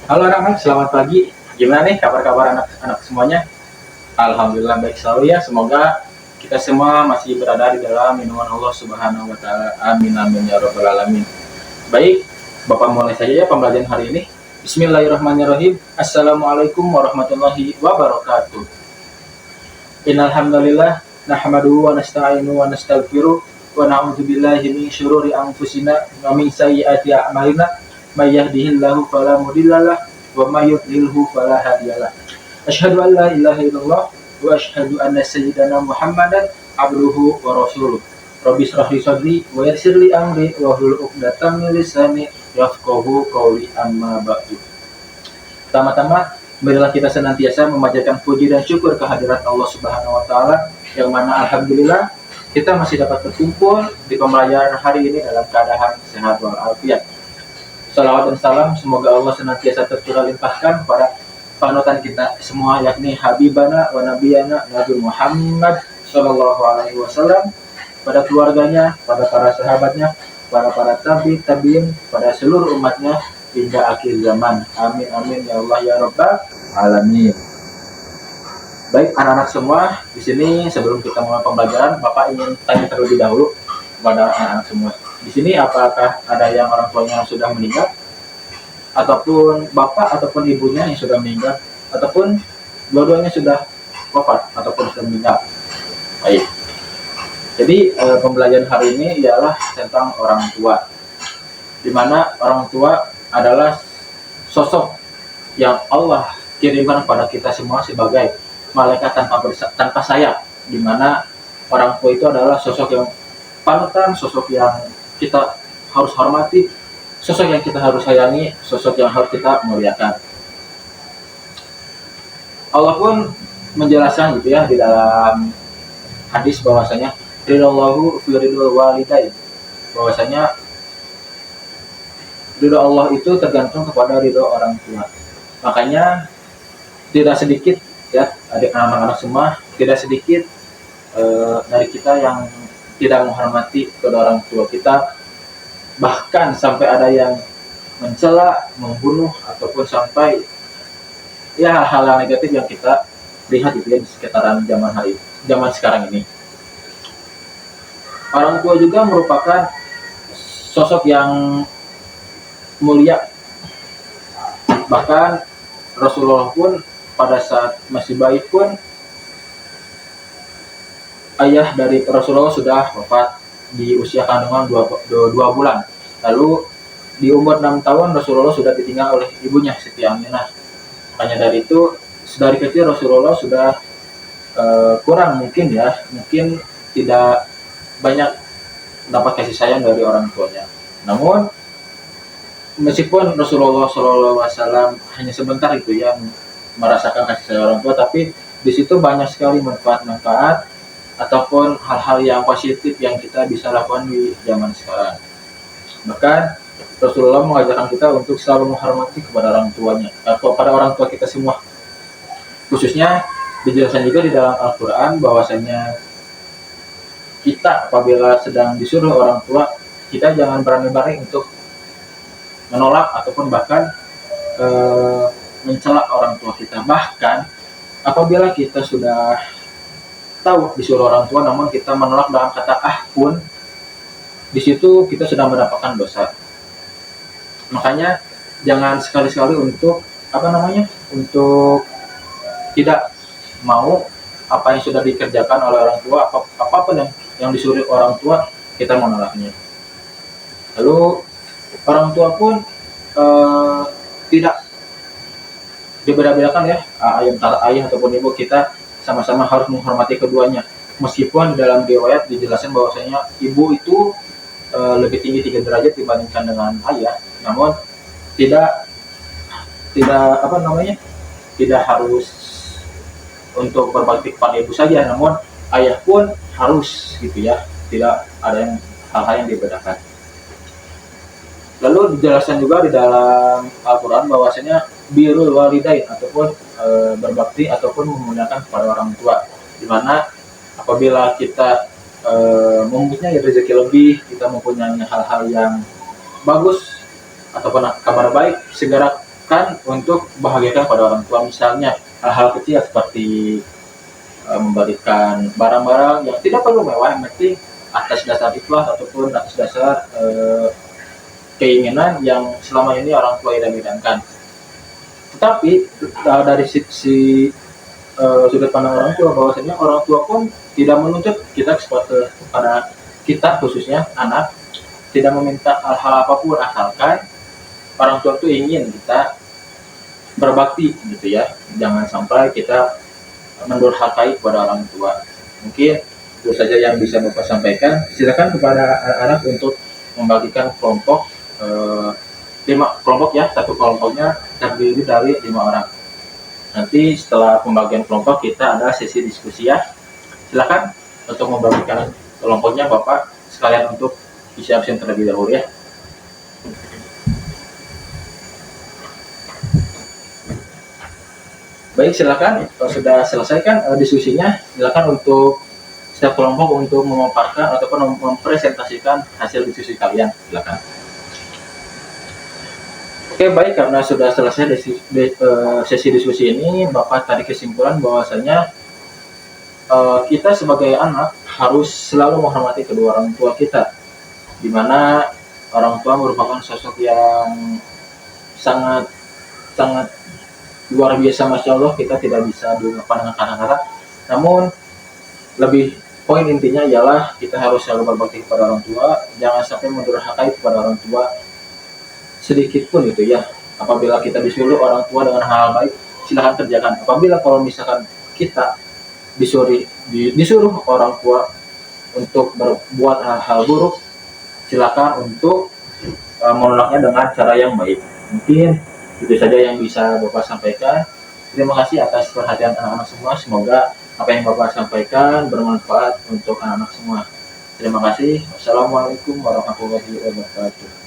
Halo anak-anak, selamat pagi. Gimana nih kabar-kabar anak-anak semuanya? Alhamdulillah baik selalu ya. Semoga kita semua masih berada di dalam lindungan Allah Subhanahu wa taala. Amin amin ya rabbal alamin. Baik, Bapak mulai saja ya pembelajaran hari ini. Bismillahirrahmanirrahim. Assalamualaikum warahmatullahi wabarakatuh. Innal hamdalillah nahmaduhu wa nasta'inu wa nastaghfiruh wa na'udzu billahi min syururi anfusina wa min sayyiati a'malina may yahdihillahu fala mudhillalah wa may yudlilhu fala hadiyalah. Asyhadu an la ilaha illallah wa asyhadu anna sayyidana Muhammadan abduhu wa rasuluh. Rabbi shrah li sadri wa yassir li amri wa hlul 'uqdatam min lisani yafqahu qawli amma ba'du. Pertama-tama, marilah kita senantiasa memanjatkan puji dan syukur kehadirat Allah Subhanahu wa taala yang mana alhamdulillah kita masih dapat berkumpul di pembelajaran hari ini dalam keadaan sehat walafiat. Salawat dan salam semoga Allah senantiasa tercurah limpahkan kepada panutan kita semua yakni Habibana wa Nabiyana Nabi Muhammad Sallallahu Alaihi Wasallam, pada keluarganya, pada para sahabatnya, para tabiin, pada seluruh umatnya hingga akhir zaman. Amin amin ya Allah ya Rabbal alamin. Baik anak-anak semua, di sini sebelum kita mulai pembelajaran, Bapak ingin tanya terlebih dahulu kepada anak-anak semua. Di sini apakah ada yang orang tuanya yang sudah meninggal, ataupun bapak ataupun ibunya yang sudah meninggal, ataupun dua-duanya sudah wafat ataupun sudah meninggal? Baik. Jadi pembelajaran hari ini ialah tentang orang tua, di mana orang tua adalah sosok yang Allah kirimkan pada kita semua sebagai malaikat tanpa sayap, di mana orang tua itu adalah sosok yang panutan, sosok yang kita harus hormati, sosok yang kita harus sayangi, sosok yang harus kita muliakan. Allah pun menjelaskan gitu ya di dalam hadis bahwasanya ridallahu fi ridul walidain, bahwasanya ridho Allah itu tergantung kepada ridho orang tua. Makanya tidak sedikit ya adik anak-anak semua, tidak sedikit dari kita yang tidak menghormati kedua orang tua kita, bahkan sampai ada yang mencela, membunuh, ataupun sampai ya hal-hal negatif yang kita lihat gitu ya di sekitaran zaman sekarang ini. Orang tua juga merupakan sosok yang mulia. Bahkan Rasulullah pun pada saat masih bayi pun ayah dari Rasulullah sudah wafat di usia kandungan 2 bulan. Lalu di umur 6 tahun Rasulullah sudah ditinggal oleh ibunya Siti Aminah. Makanya dari itu dari kecil Rasulullah sudah kurang mungkin tidak banyak dapat kasih sayang dari orang tuanya. Namun meskipun Rasulullah SAW hanya sebentar itu ya merasakan kasih sayang orang tua, tapi di situ banyak sekali manfaat-manfaat ataupun hal-hal yang positif yang kita bisa lakukan di zaman sekarang. Bahkan Rasulullah mengajarkan kita untuk selalu menghormati kepada orang tuanya, kepada orang tua kita semua. Khususnya dijelaskan juga di dalam Al-Quran bahwasanya kita apabila sedang disuruh orang tua, kita jangan berani-berani untuk menolak ataupun bahkan mencela orang tua kita. Bahkan apabila kita sudah tahu disuruh orang tua namun kita menolak dengan kata pun, di situ kita sudah mendapatkan dosa. Makanya jangan sekali-sekali untuk untuk tidak mau apa yang sudah dikerjakan oleh orang tua, apapun yang disuruh orang tua kita menolaknya. Lalu orang tua pun tidak dibeda-bedakan ya, antara ayah ataupun ibu, kita sama-sama harus menghormati keduanya. Meskipun dalam riwayat dijelaskan bahwasanya ibu itu lebih tinggi 3 derajat dibandingkan dengan ayah, namun tidak tidak harus untuk berbakti kepada ibu saja, namun ayah pun harus gitu ya, tidak ada hal-hal yang dibedakan. Lalu dijelaskan juga di dalam Al-Quran bahwasanya birrul walidain ataupun berbakti ataupun memuliakan kepada orang tua, di mana apabila kita mempunyai rezeki lebih, kita mempunyai hal-hal yang bagus ataupun kabar baik, segera kan untuk bahagiakan pada orang tua, misalnya hal-hal kecil seperti memberikan barang-barang yang tidak perlu mewah, yang penting atas dasar ikhlas ataupun atas dasar keinginan yang selama ini orang tua idam-idamkan. Tetapi dari sisi sudut pandang orang tua, bahwasanya orang tua pun tidak menuntut kita kepada kita, khususnya anak, tidak meminta hal-hal apapun, asalkan orang tua itu ingin kita berbakti gitu ya. Jangan sampai kita mendurhakai kepada orang tua. Mungkin itu saja yang bisa Bapak sampaikan. Silakan kepada anak-anak untuk membagikan kelompok 5 kelompok ya, satu kelompoknya terdiri dari 5 orang. Nanti setelah pembagian kelompok kita ada sesi diskusi ya. Silakan untuk membagikan kelompoknya Bapak sekalian untuk isi absen terlebih dahulu ya. Baik, silakan. Kalau sudah selesaikan diskusinya, silakan untuk setiap kelompok untuk memaparkan ataupun mempresentasikan hasil diskusi kalian. Silakan. Oke, baik, karena sudah selesai sesi diskusi ini, Bapak tarik kesimpulan bahwasanya kita sebagai anak harus selalu menghormati kedua orang tua kita, di mana orang tua merupakan sosok yang sangat luar biasa, masya Allah. Kita tidak bisa diungkapkan dengan kata-kata, namun lebih poin intinya ialah kita harus selalu berbakti kepada orang tua, jangan sampai mendurhakai kepada orang tua sedikit pun itu ya. Apabila kita disuruh orang tua dengan hal baik, silahkan kerjakan. Apabila kalau misalkan kita disuruh orang tua untuk berbuat hal-hal buruk, silakan untuk menolaknya dengan cara yang baik. Mungkin itu saja yang bisa Bapak sampaikan. Terima kasih atas perhatian anak-anak semua. Semoga apa yang Bapak sampaikan bermanfaat untuk anak-anak semua. Terima kasih. Wassalamualaikum warahmatullahi wabarakatuh.